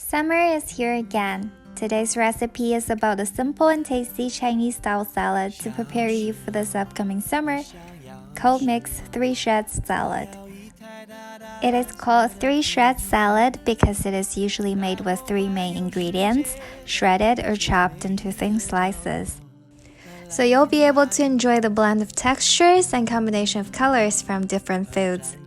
Summer is here again. Today's recipe is about a simple and tasty Chinese-style salad to prepare you for this upcoming summer. Cold mix 3 shreds salad. It is called 3 shreds salad because it is usually made with 3 main ingredients, shredded or chopped into thin slices. So you'll be able to enjoy the blend of textures and combination of colors from different foods.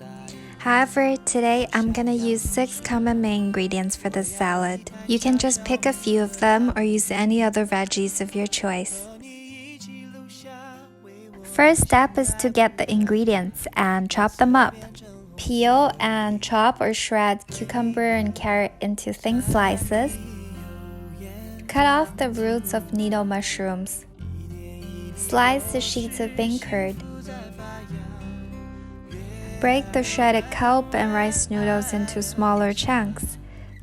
However, today I'm gonna use 6 common main ingredients for this salad. You can just pick a few of them or use any other veggies of your choice. First step is to get the ingredients and chop them up. Peel and chop or shred cucumber and carrot into thin slices. Cut off the roots of needle mushrooms. Slice the sheets of bean curd. Break the shredded kelp and rice noodles into smaller chunks.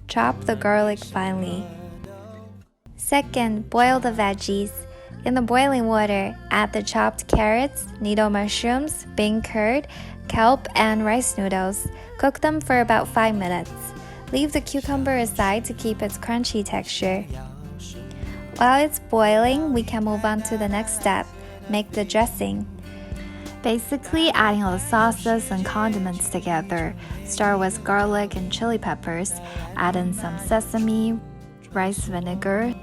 Chop the garlic finely. Second, boil the veggies. In the boiling water, add the chopped carrots, needle mushrooms, bean curd, kelp, and rice noodles. Cook them for about 5 minutes. Leave the cucumber aside to keep its crunchy texture. While it's boiling, we can move on to the next step, make the dressing. Basically, adding all the sauces and condiments together. Start with garlic and chili peppers. Add in some sesame, rice vinegar,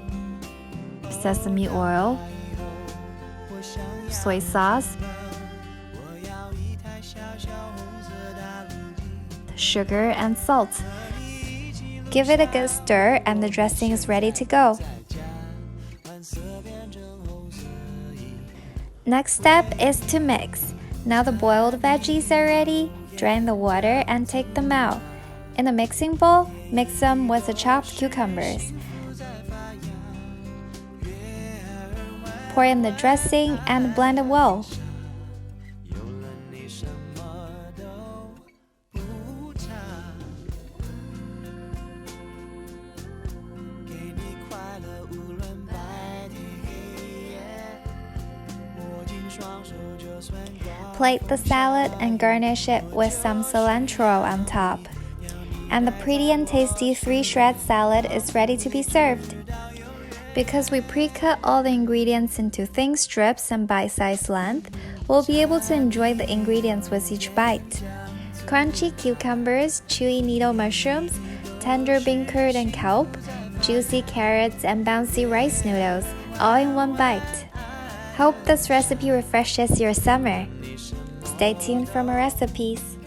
sesame oil, soy sauce, sugar, and salt. Give it a good stir and the dressing is ready to go. Next step is to mix. Now the boiled veggies are ready, drain the water and take them out. In a mixing bowl, mix them with the chopped cucumbers. Pour in the dressing and blend it well. Plate the salad and garnish it with some cilantro on top. And the pretty and tasty 3 shred salad is ready to be served. Because we pre-cut all the ingredients into thin strips and bite-sized length, we'll be able to enjoy the ingredients with each bite. Crunchy cucumbers, chewy needle mushrooms, tender bean curd and kelp, juicy carrots, and bouncy rice noodles, all in one bite. Hope this recipe refreshes your summer. Stay tuned for more recipes.